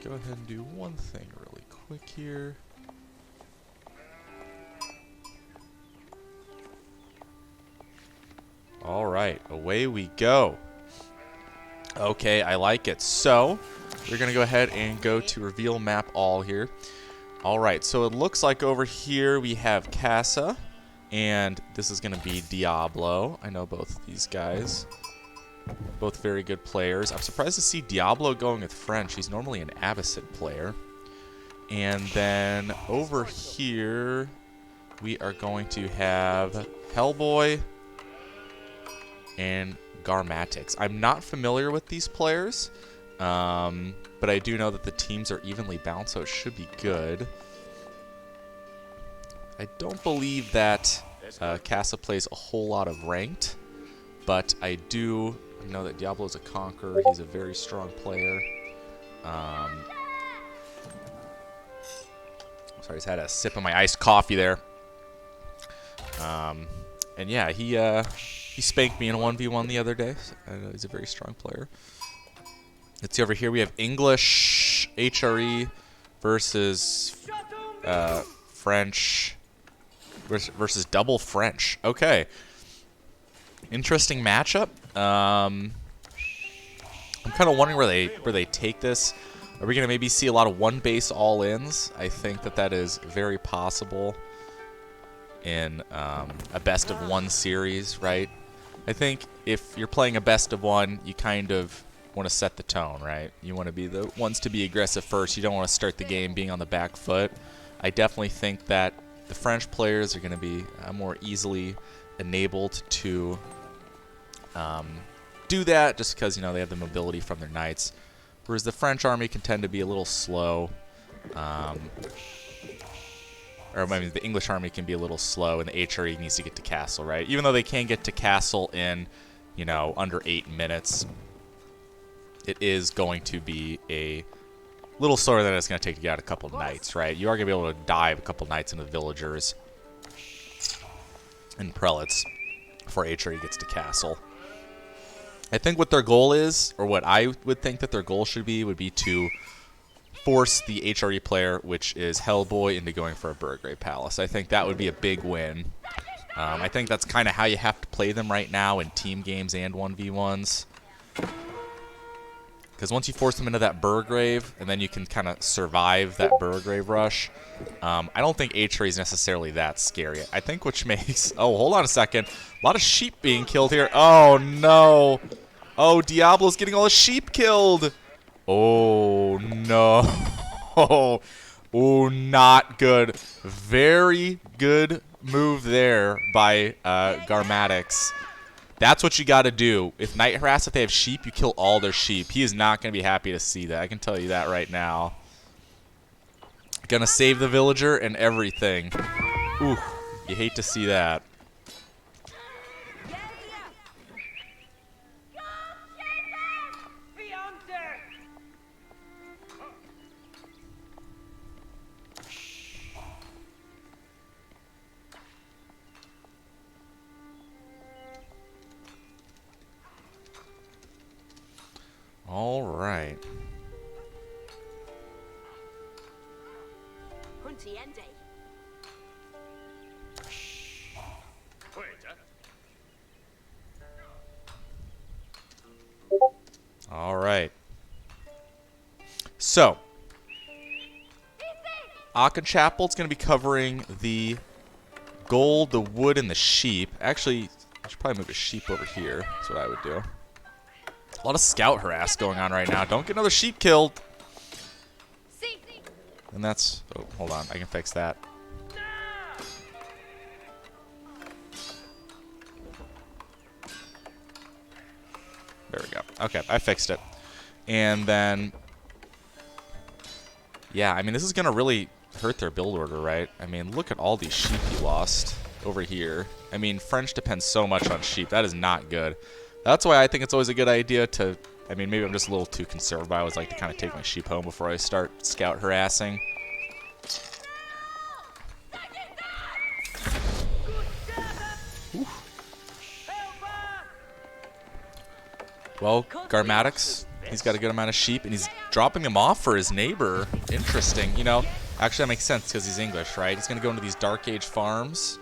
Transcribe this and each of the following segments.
go ahead and do one thing really quick here. All right, away we go. Okay, I like it. So, we're going to go ahead and go to reveal map all here. All right, so it looks like over here we have Casa, and this is going to be Diablo. I know both of these guys. Both very good players. I'm surprised to see Diablo going with French. He's normally an Abbasid player. And then over here, we are going to have Hellboy and Garmatix. I'm not familiar with these players, but I do know that the teams are evenly balanced, so it should be good. I don't believe that Casa plays a whole lot of ranked, but I do know that Diablo's a conqueror. He's a very strong player. Sorry, I just had a sip of my iced coffee there. And yeah, he spanked me in a 1v1 the other day. So I know he's a very strong player. Let's see over here. We have English HRE versus French versus double French. Okay. Interesting matchup. I'm kind of wondering where they take this. Are we going to maybe see a lot of one base all-ins? I think that is very possible in a best of one series, right? I think if you're playing a best of one, you kind of want to set the tone, right? You want to be the ones to be aggressive first. You don't want to start the game being on the back foot. I definitely think that the French players are going to be more easily enabled to do that, just because they have the mobility from their knights, whereas the French army can tend to be a little slow. Or I mean, the English army can be a little slow, and the HRE needs to get to castle, right? Even though they can get to castle in, under 8 minutes, it is going to be a little slower than it's going to take to get out a couple knights, right? You are going to be able to dive a couple knights into the villagers and prelates before HRE gets to castle. I think what their goal is, or what I would think that their goal should be, would be to force the HRE player, which is Hellboy, into going for a Burgrave Palace. I think that would be a big win. I think that's kind of how you have to play them right now in team games and 1v1s. Because once you force them into that Burgrave, and then you can kind of survive that Burgrave rush, I don't think HRE is necessarily that scary. I think which makes... Oh, hold on a second. A lot of sheep being killed here. Oh, no. Oh, Diablo's getting all the sheep killed. Oh, no. Oh, not good. Very good move there by Garmatix. That's what you got to do. If Knight Harass, if they have sheep, you kill all their sheep. He is not going to be happy to see that. I can tell you that right now. Gonna save the villager and everything. Ooh, you hate to see that. All right. All right. So, Aachen Chapel is going to be covering the gold, the wood, and the sheep. Actually, I should probably move a sheep over here. That's what I would do. A lot of scout harass going on right now. Don't get another sheep killed. And that's... Oh, hold on. I can fix that. There we go. Okay, I fixed it. And then... Yeah, I mean, this is going to really hurt their build order, right? I mean, look at all these sheep you lost over here. I mean, French depends so much on sheep. That is not good. That's why I think it's always a good idea to... I mean, maybe I'm just a little too conservative. I always like to kind of take my sheep home before I start scout harassing. Well, Garmatix He's got a good amount of sheep, and he's dropping them off for his neighbor. Interesting. You know, actually that makes sense because he's English, right? He's going to go into these Dark Age farms.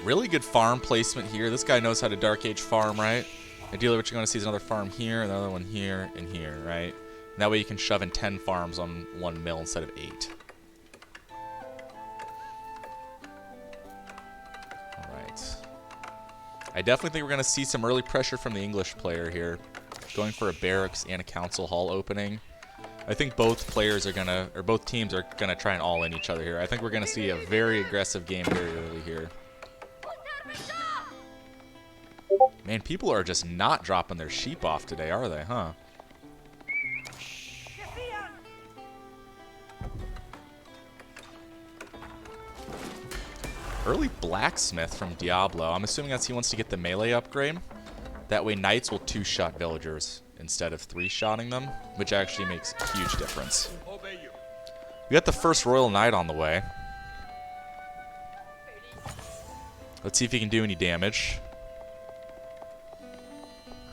Really good farm placement here. This guy knows how to Dark Age farm, right? Ideally, what you're going to see is another farm here, another one here, and here, right? And that way you can shove in 10 farms on one mill instead of 8. Alright. I definitely think we're going to see some early pressure from the English player here. Going for a barracks and a council hall opening. I think both players are going to, or both teams are going to try and all-in each other here. I think we're going to see a very aggressive game very early here. Man, people are just not dropping their sheep off today, are they, huh? Early blacksmith from Diablo. I'm assuming that's he wants to get the melee upgrade. That way knights will 2-shot villagers instead of 3-shotting them, which actually makes a huge difference. We got the first royal knight on the way. Let's see if he can do any damage.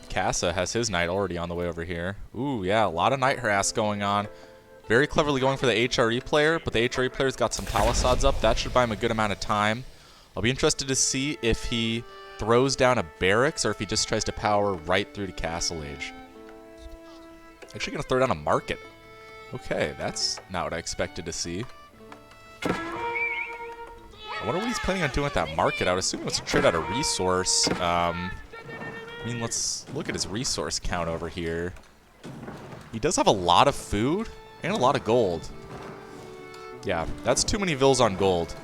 Casa has his knight already on the way over here. Ooh, yeah, a lot of knight harass going on. Very cleverly going for the HRE player, but the HRE player's got some palisads up. That should buy him a good amount of time. I'll be interested to see if he throws down a barracks or if he just tries to power right through to Castle Age. Actually going to throw down a market. Okay, that's not what I expected to see. I wonder what he's planning on doing with that market. I would assume he wants to trade out a resource. I mean, let's look at his resource count over here. He does have a lot of food and a lot of gold. Yeah, that's too many vills on gold.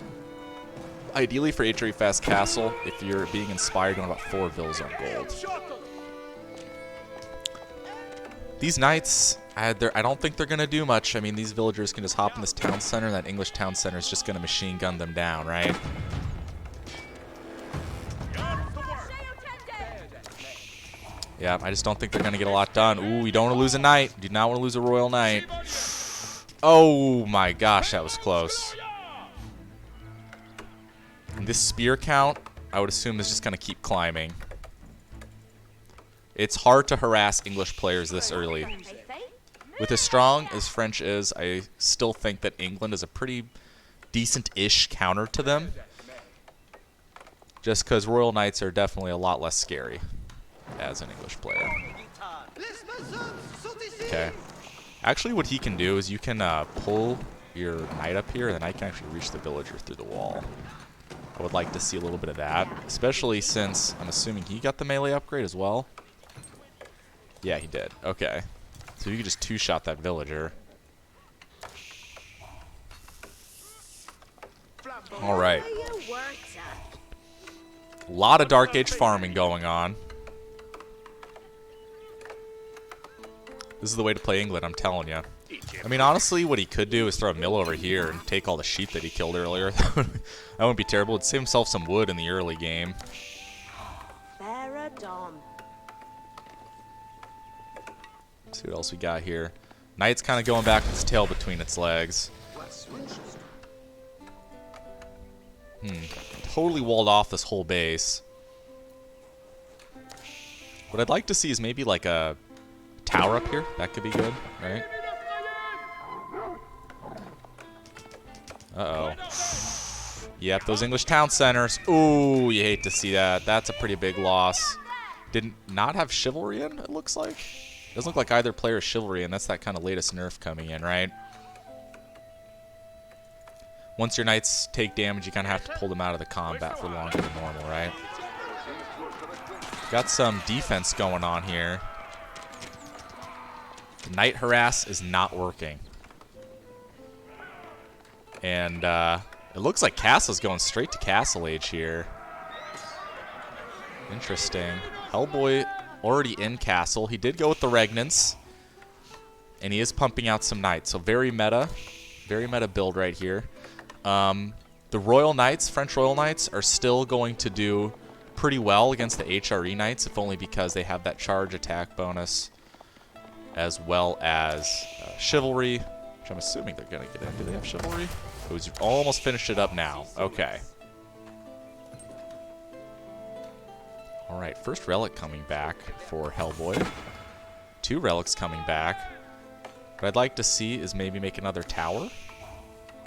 Ideally for HRE Fast Castle, if you're being inspired, going about 4 vills on gold. These knights, I don't think they're going to do much. I mean, these villagers can just hop in this town center, and that English town center is just going to machine gun them down, right? Yeah, I just don't think they're going to get a lot done. Ooh, you don't want to lose a knight. Do not want to lose a royal knight. Oh my gosh, that was close. And this spear count, I would assume, is just going to keep climbing. It's hard to harass English players this early. With as strong as French is, I still think that England is a pretty decent-ish counter to them. Just because Royal Knights are definitely a lot less scary as an English player. Okay. Actually, what he can do is you can pull your knight up here, and the knight can actually reach the villager through the wall. I would like to see a little bit of that, especially since I'm assuming he got the melee upgrade as well. Yeah, he did. Okay. So you could just 2-shot that villager. All right. A lot of Dark Age farming going on. This is the way to play England, I'm telling you. I mean, honestly, what he could do is throw a mill over here and take all the sheep that he killed earlier. That wouldn't be terrible. It'd save himself some wood in the early game. Let's see what else we got here. Knight's kind of going back with his tail between its legs. Totally walled off this whole base. What I'd like to see is maybe like a tower up here. That could be good, right? Uh-oh. Yep, those English town centers. Ooh, you hate to see that. That's a pretty big loss. Did not have chivalry in, it looks like. Doesn't look like either player is chivalry, and that's that kind of latest nerf coming in, right? Once your knights take damage, you kind of have to pull them out of the combat for longer than normal, right? Got some defense going on here. The knight harass is not working. And it looks like Castle's going straight to Castle Age here. Interesting. Hellboy already in Castle. He did go with the Regnants. And he is pumping out some knights. So very meta build right here. The Royal Knights, French Royal Knights, are still going to do pretty well against the HRE Knights, if only because they have that charge attack bonus, as well as Chivalry, which I'm assuming they're going to get in. Do they have Chivalry? Oh, he's almost finished it up now. Okay. All right, first relic coming back for Hellboy. 2 relics coming back. What I'd like to see is maybe make another tower.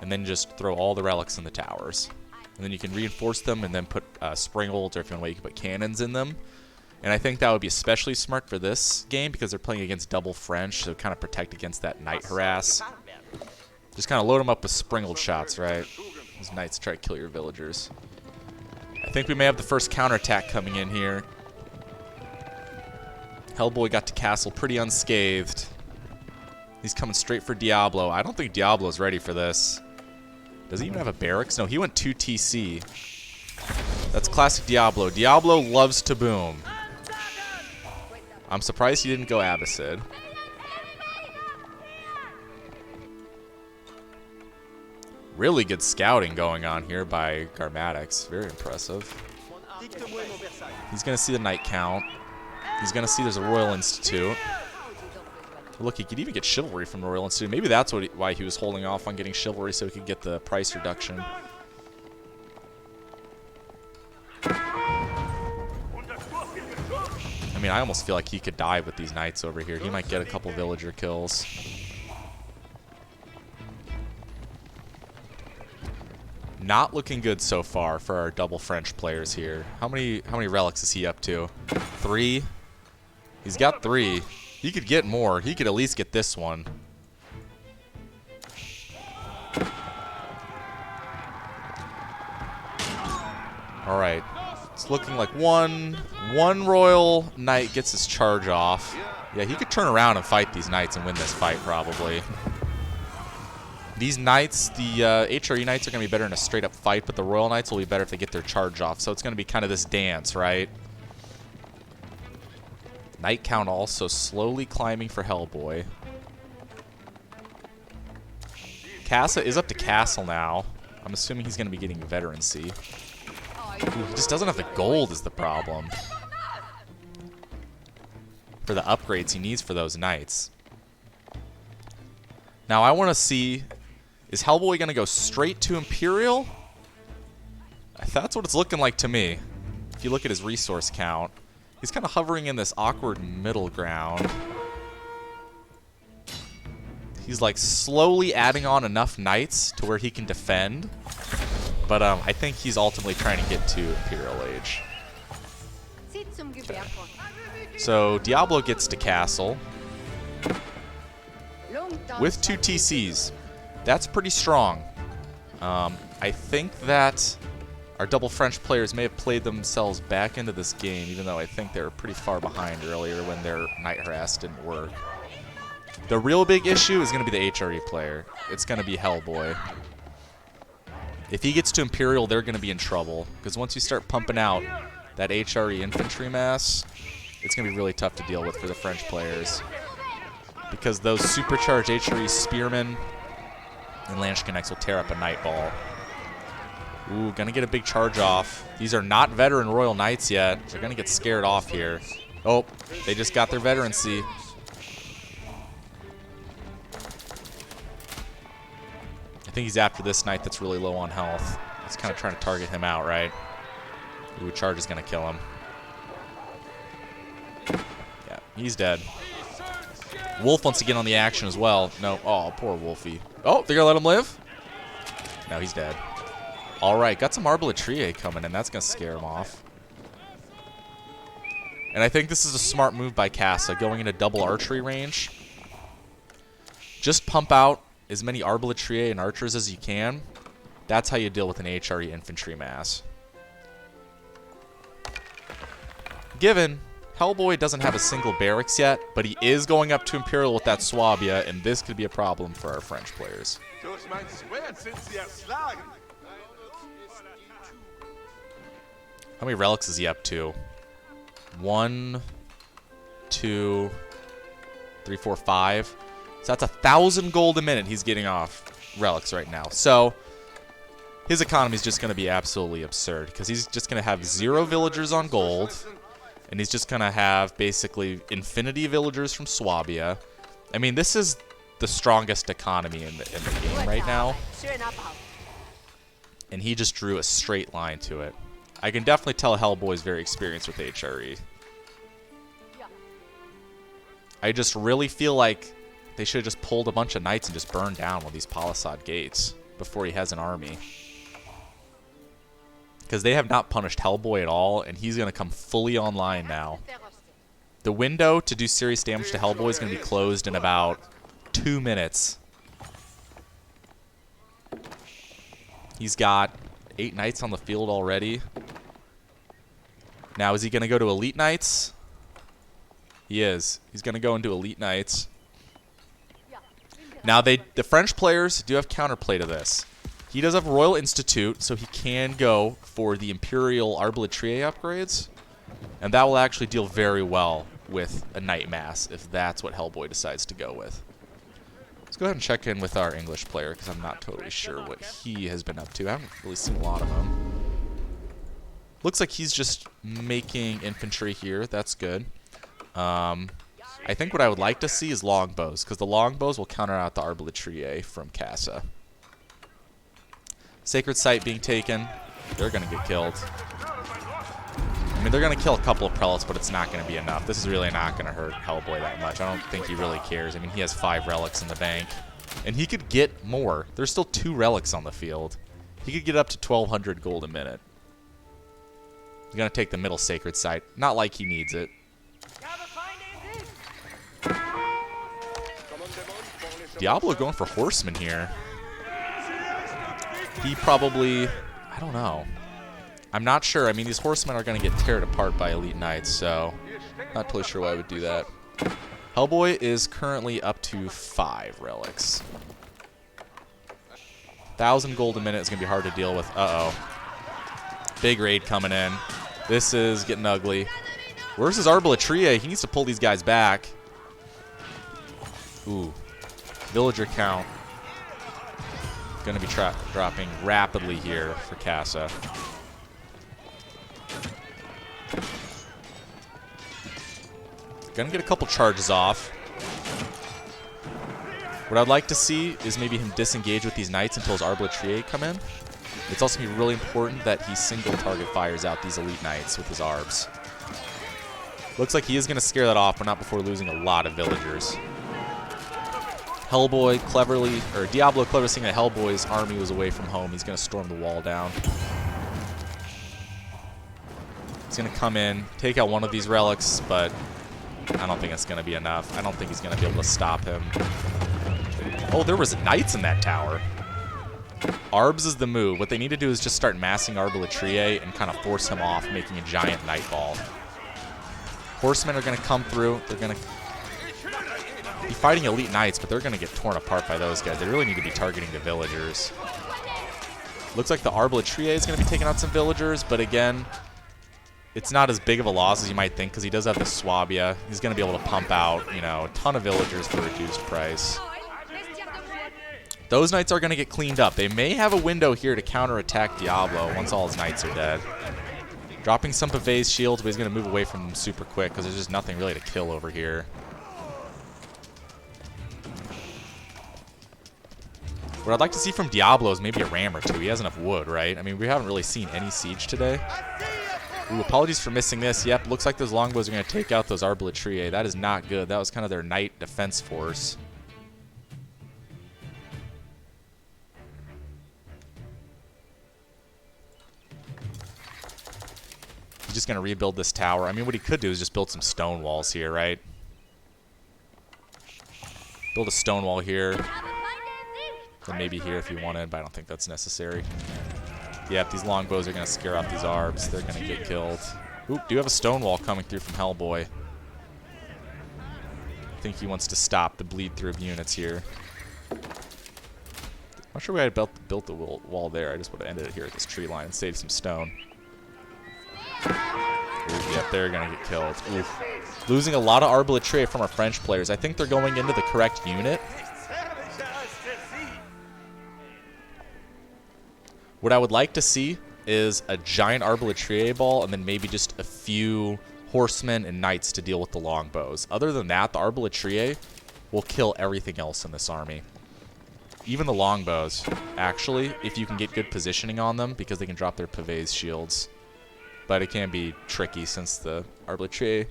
And then just throw all the relics in the towers. And then you can reinforce them and then put springholds, or if you want to, you can put cannons in them. And I think that would be especially smart for this game because they're playing against double French, so kind of protect against that knight harass. Just kind of load them up with springhold shots, right? Those knights try to kill your villagers. I think we may have the first counterattack coming in here. Hellboy got to castle pretty unscathed. He's coming straight for Diablo. I don't think Diablo's ready for this. Does he even have a barracks? No, he went 2 TC. That's classic Diablo. Diablo loves to boom. I'm surprised he didn't go Abbasid. Really good scouting going on here by Garmatix. Very impressive. He's going to see the knight count. He's going to see there's a Royal Institute. Look, he could even get chivalry from the Royal Institute. Maybe that's why he was holding off on getting chivalry, so he could get the price reduction. I mean, I almost feel like he could die with these knights over here. He might get a couple villager kills. Not looking good so far for our double French players here. How many relics is he up to? 3? He's got 3. He could get more. He could at least get this one. Alright. It's looking like one royal knight gets his charge off. Yeah, he could turn around and fight these knights and win this fight, probably. These knights, the HRE knights are going to be better in a straight-up fight, but the royal knights will be better if they get their charge off. So it's going to be kind of this dance, right? Knight count also slowly climbing for Hellboy. Casa is up to castle now. I'm assuming he's going to be getting veterancy. Ooh, he just doesn't have the gold is the problem. For the upgrades he needs for those knights. Now I want to see, is Hellboy going to go straight to Imperial? That's what it's looking like to me. If you look at his resource count. He's kind of hovering in this awkward middle ground. He's like slowly adding on enough knights to where he can defend. But I think he's ultimately trying to get to Imperial Age. Okay. So Diablo gets to castle. With 2 TCs. That's pretty strong. I think that our double French players may have played themselves back into this game, even though I think they were pretty far behind earlier when their knight harass didn't work. The real big issue is going to be the HRE player. It's going to be Hellboy. If he gets to Imperial, they're going to be in trouble, because once you start pumping out that HRE infantry mass, it's going to be really tough to deal with for the French players. Because those supercharged HRE spearmen and lance connects will tear up a night ball. Ooh, gonna get a big charge off. These are not veteran Royal Knights yet. They're gonna get scared off here. Oh, they just got their veterancy. I think he's after this knight that's really low on health. He's kind of trying to target him out, right? Ooh, charge is gonna kill him. Yeah, he's dead. Wolf wants to get on the action as well. No, oh, poor Wolfie. Oh, they're gonna let him live? No, he's dead. Alright, got some Arbalatrier coming in. That's going to scare him off. And I think this is a smart move by Casa, going into double archery range. Just pump out as many Arbalatrier and archers as you can. That's how you deal with an HRE infantry mass. Given, Hellboy doesn't have a single barracks yet, but he is going up to Imperial with that Swabia, and this could be a problem for our French players. How many relics is he up to? 1, 2, 3, 4, 5. So that's 1,000 gold a minute he's getting off relics right now. So his economy is just going to be absolutely absurd because he's just going to have 0 villagers on gold, and he's just going to have basically infinity villagers from Swabia. I mean, this is the strongest economy in the game right now, and he just drew a straight line to it. I can definitely tell Hellboy is very experienced with HRE. I just really feel like they should have just pulled a bunch of knights and just burned down one of these palisade gates before he has an army. Because they have not punished Hellboy at all, and he's going to come fully online now. The window to do serious damage to Hellboy is going to be closed in about 2 minutes. He's got 8 knights on the field already. Now, is he going to go to Elite Knights? He is. He's going to go into Elite Knights. Now, the French players do have counterplay to this. He does have Royal Institute, so he can go for the Imperial Arbaletrier upgrades. And that will actually deal very well with a Knight Mass, if that's what Hellboy decides to go with. Let's go ahead and check in with our English player, because I'm not totally sure what he has been up to. I haven't really seen a lot of him. Looks like he's just making infantry here. That's good. I think what I would like to see is longbows, because the longbows will counter out the Arbaletrier from Casa. Sacred Site being taken. They're going to get killed. I mean, they're going to kill a couple of prelates, but it's not going to be enough. This is really not going to hurt Hellboy that much. I don't think he really cares. I mean, he has 5 relics in the bank. And he could get more. There's still 2 relics on the field. He could get up to 1,200 gold a minute. He's going to take the middle Sacred Site. Not like he needs it. Diablo going for Horseman here. He probably... I don't know. I'm not sure. I mean, these Horsemen are going to get teared apart by Elite Knights, so... not totally sure why I would do that. Hellboy is currently up to 5 relics. 1,000 gold a minute is going to be hard to deal with. Uh-oh. Big raid coming in. This is getting ugly. Where's his Arbaletrier? He needs to pull these guys back. Ooh. Villager count. Going to be dropping rapidly here for Casa. Going to get a couple charges off. What I'd like to see is maybe him disengage with these knights until his Arbaletrier come in. It's also going to be really important that he single target fires out these elite knights with his arbs. Looks like he is going to scare that off, but not before losing a lot of villagers. Hellboy cleverly, or Diablo cleverly seeing that Hellboy's army was away from home. He's going to storm the wall down. He's going to come in, take out one of these relics, but I don't think it's going to be enough. I don't think he's going to be able to stop him. Oh, there was knights in that tower. Arbs is the move. What they need to do is just start massing Arbaletrier and kind of force him off, making a giant night ball. Horsemen are going to come through. They're going to be fighting elite knights, but they're going to get torn apart by those guys. They really need to be targeting the villagers. Looks like the Arbaletrier is going to be taking out some villagers, but again, it's not as big of a loss as you might think because he does have the Swabia. He's going to be able to pump out, you know, a ton of villagers for a reduced price. Those knights are going to get cleaned up. They may have a window here to counterattack Diablo once all his knights are dead. Dropping some Pavay's shields, but he's going to move away from them super quick because there's just nothing really to kill over here. What I'd like to see from Diablo is maybe a ram or 2. He has enough wood, right? I mean, we haven't really seen any siege today. Ooh, apologies for missing this. Yep, looks like those longbows are going to take out those Arbaletrier. That is not good. That was kind of their knight defense force. He's just going to rebuild this tower. I mean, what he could do is just build some stone walls here, right? Build a stone wall here. Then maybe here if you wanted, but I don't think that's necessary. Yep, these longbows are going to scare off these arbs. They're going to get killed. Oop, do have a stone wall coming through from Hellboy. I think he wants to stop the bleed through of units here. I'm not sure we had built the wall there. I just would have ended it here at this tree line and saved some stone. Ooh, yep, they're going to get killed. Oof. Losing a lot of Arbaletrier from our French players. I think they're going into the correct unit. What I would like to see is a giant Arbaletrier ball and then maybe just a few horsemen and knights to deal with the longbows. Other than that, the Arbaletrier will kill everything else in this army. Even the longbows, actually, if you can get good positioning on them, because they can drop their Pavay's shields. But it can be tricky since the Arbaletrier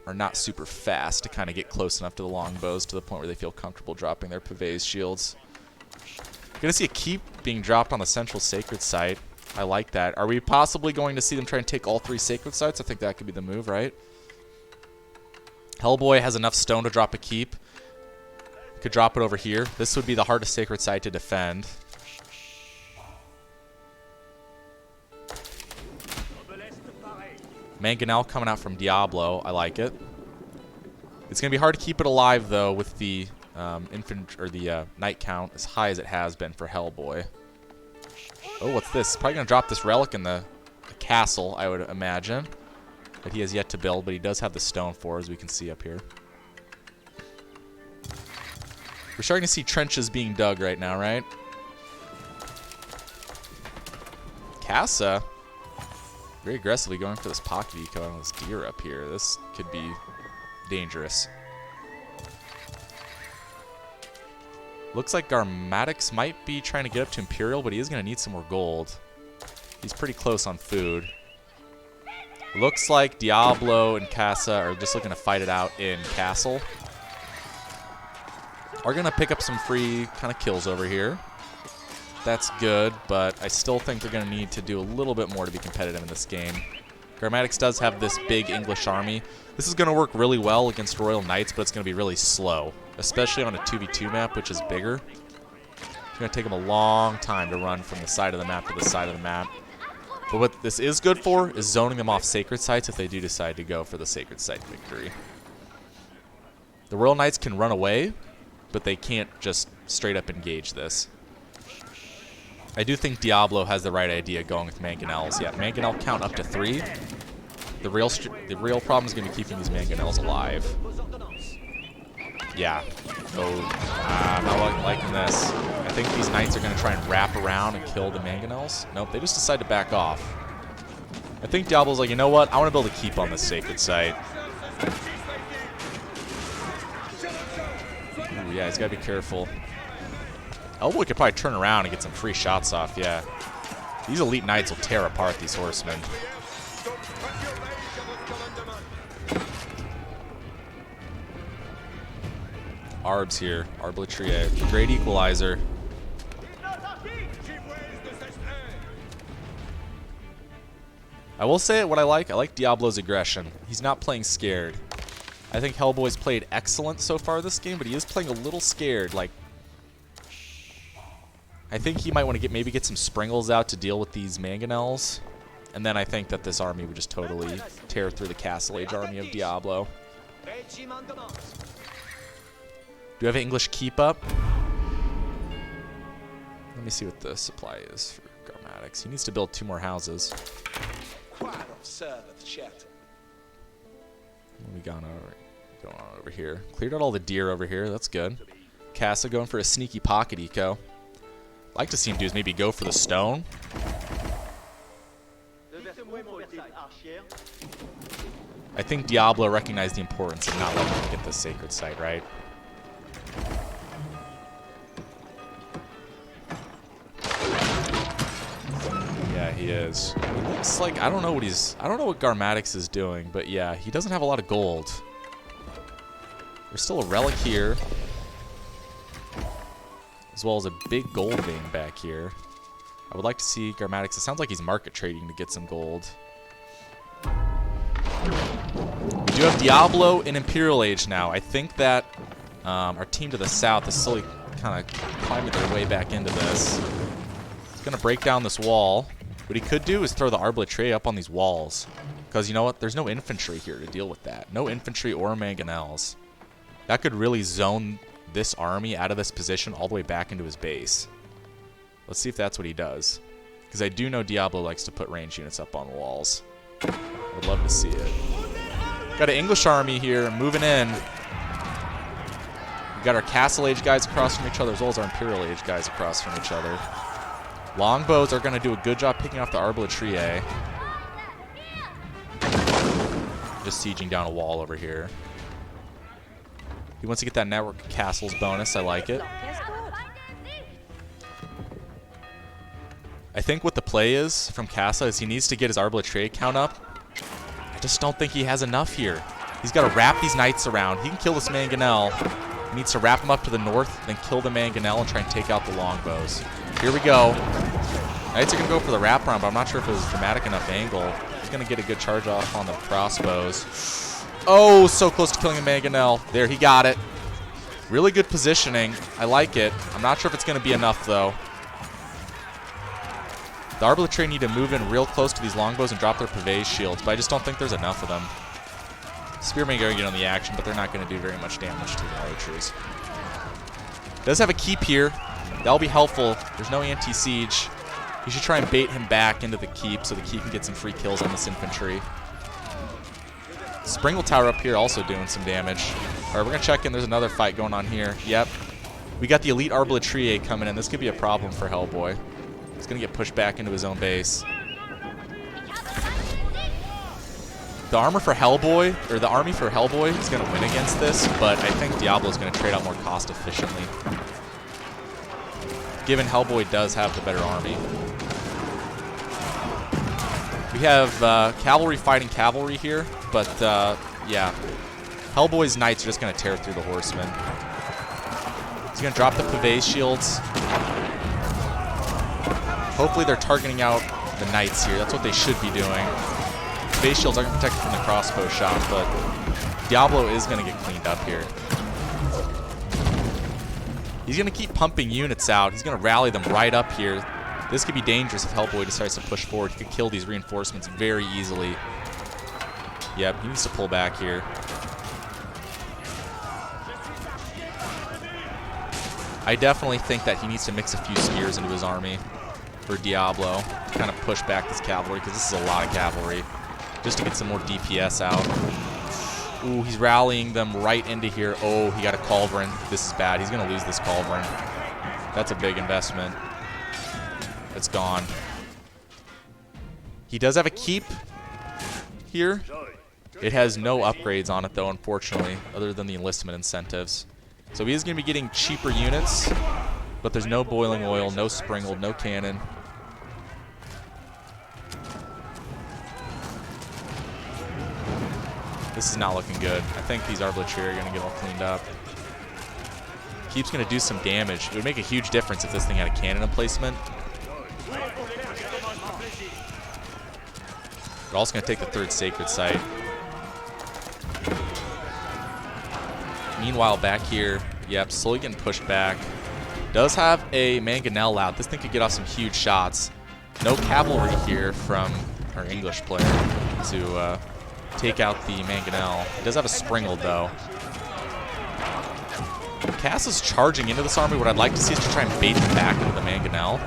are not super fast to kind of get close enough to the longbows to the point where they feel comfortable dropping their pavés shields. Gonna see a keep being dropped on the central sacred site. I like that. Are we possibly going to see them try and take all 3 sacred sites? I think that could be the move, right? Hellboy has enough stone to drop a keep. Could drop it over here. This would be the hardest sacred site to defend. Mangonel coming out from Diablo. I like it. It's going to be hard to keep it alive, though, with the knight count as high as it has been for Hellboy. Oh, what's this? Probably going to drop this relic in the castle, I would imagine. That he has yet to build, but he does have the stone for, as we can see up here. We're starting to see trenches being dug right now, right? Casa, very aggressively going for this pocket eco on this deer up here. This could be dangerous. Looks like Garmatix might be trying to get up to Imperial, but he is going to need some more gold. He's pretty close on food. Looks like Diablo and Casa are just looking to fight it out in Castle. Are going to pick up some free kind of kills over here. That's good, but I still think they're going to need to do a little bit more to be competitive in this game. Garmatix does have this big English army. This is going to work really well against Royal Knights, but it's going to be really slow, especially on a 2v2 map, which is bigger. It's going to take them a long time to run from the side of the map to the side of the map. But what this is good for is zoning them off sacred sites if they do decide to go for the sacred site victory. The Royal Knights can run away, but they can't just straight up engage this. I do think Diablo has the right idea going with Mangonels. Yeah, Mangonel count up to 3. The real problem is going to be keeping these Mangonels alive. Yeah. Oh, I'm not liking this. I think these Knights are going to try and wrap around and kill the Mangonels. Nope, they just decide to back off. I think Diablo's like, you know what? I want to build a keep on this sacred site. Ooh, yeah, he's got to be careful. Hellboy could probably turn around and get some free shots off, yeah. These elite Knights will tear apart these horsemen. Arbs here. Arbitrier. Great equalizer. I will say what I like Diablo's aggression. He's not playing scared. I think Hellboy's played excellent so far this game, but he is playing a little scared. Like, I think he might want to maybe get some Springles out to deal with these Mangonels. And then I think that this army would just totally tear through the Castle Age army of Diablo. Do we have an English keep up? Let me see what the supply is for Garmatix. He needs to build 2 more houses. What we got going on over here? Cleared out all the deer over here. That's good. Casa going for a sneaky pocket eco. I'd like to see him do is maybe go for the stone. I think Diablo recognized the importance of not letting him get the sacred site, right? Yeah, he is. It looks like I don't know what Garmatix is doing, but yeah, he doesn't have a lot of gold. There's still a relic here, as well as a big gold vein back here. I would like to see Garmatix. It sounds like he's market trading to get some gold. We do have Diablo in Imperial Age now. I think that our team to the south is slowly kind of climbing their way back into this. He's going to break down this wall. What he could do is throw the Arbitrae up on these walls. Because you know what? There's no infantry here to deal with that. No infantry or Mangonels. That could really zone this army out of this position all the way back into his base. Let's see if that's what he does. Because I do know Diablo likes to put range units up on walls. I'd love to see it. Got an English army here moving in. We got our Castle Age guys across from each other, as well as our Imperial Age guys across from each other. Longbows are going to do a good job picking off the Arbitrae. Just sieging down a wall over here. He wants to get that network of castles bonus. I like it. I think what the play is from Casa is he needs to get his Arbitrae count up. I just don't think he has enough here. He's got to wrap these knights around. He can kill this mangonel. He needs to wrap him up to the north, then kill the mangonel and try and take out the longbows. Here we go. Knights are going to go for the wraparound, but I'm not sure if it was a dramatic enough angle. He's going to get a good charge off on the crossbows. Oh, so close to killing a mangonel. There, he got it. Really good positioning. I like it. I'm not sure if it's going to be enough, though. The arbaletiers need to move in real close to these longbows and drop their pavés shields, but I just don't think there's enough of them. Spearmen are going to get on the action, but they're not going to do very much damage to the archers. Does have a keep here. That'll be helpful. There's no anti-siege. You should try and bait him back into the keep so the keep can get some free kills on this infantry. Springle Tower up here also doing some damage. All right, we're going to check in. There's another fight going on here. Yep. We got the elite arbaletiers coming in. This could be a problem for Hellboy. He's going to get pushed back into his own base. The armor for Hellboy, or the army for Hellboy is going to win against this, but I think Diablo is going to trade out more cost efficiently, given Hellboy does have the better army. We have cavalry fighting cavalry here, but yeah. Hellboy's knights are just going to tear through the horsemen. He's going to drop the pavés shields. Hopefully they're targeting out the knights here. That's what they should be doing. Pavés shields are going to protect from the crossbow shot, but Diablo is going to get cleaned up here. He's going to keep pumping units out. He's going to rally them right up here. This could be dangerous if Hellboy decides to push forward. He could kill these reinforcements very easily. Yep, he needs to pull back here. I definitely think that he needs to mix a few skiers into his army for Diablo. Kind of push back this cavalry, because this is a lot of cavalry. Just to get some more DPS out. Ooh, he's rallying them right into here. Oh, he got a Culverin. This is bad. He's going to lose this Culverin. That's a big investment. It's gone. He does have a keep here. It has no upgrades on it, though, unfortunately, other than the enlistment incentives. So he is going to be getting cheaper units, but there's no boiling oil, no springled, no cannon. This is not looking good. I think these arbaletiers are going to get all cleaned up. Keep's going to do some damage. It would make a huge difference if this thing had a cannon emplacement. We're also going to take the third sacred site. Meanwhile, back here, yep, slowly getting pushed back. Does have a mangonel out. This thing could get off some huge shots. No cavalry here from our English player to take out the mangonel. He does have a springled, though. Cass is charging into this army. What I'd like to see is to try and bait them back into the mangonel.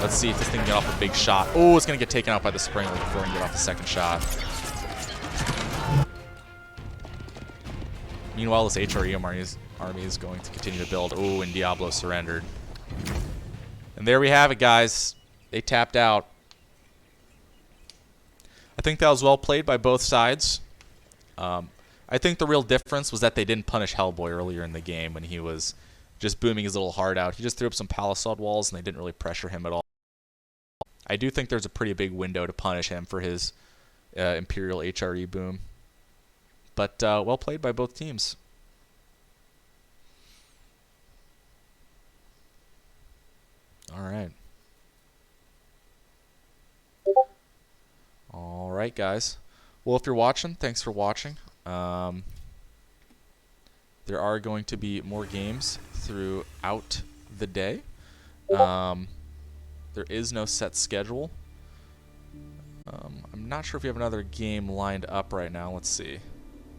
Let's see if this thing can get off a big shot. Oh, it's going to get taken out by the springled before we can get off the second shot. Meanwhile, this HRE army is going to continue to build. Oh, and Diablo surrendered. And there we have it, guys. They tapped out. I think that was well played by both sides. I think the real difference was that they didn't punish Hellboy earlier in the game when he was just booming his little heart out. He just threw up some palisade walls, and they didn't really pressure him at all. I do think there's a pretty big window to punish him for his Imperial HRE boom. But well played by both teams. All right. All right, guys. Well, if you're watching, thanks for watching. There are going to be more games throughout the day. There is no set schedule. I'm not sure if we have another game lined up right now. Let's see.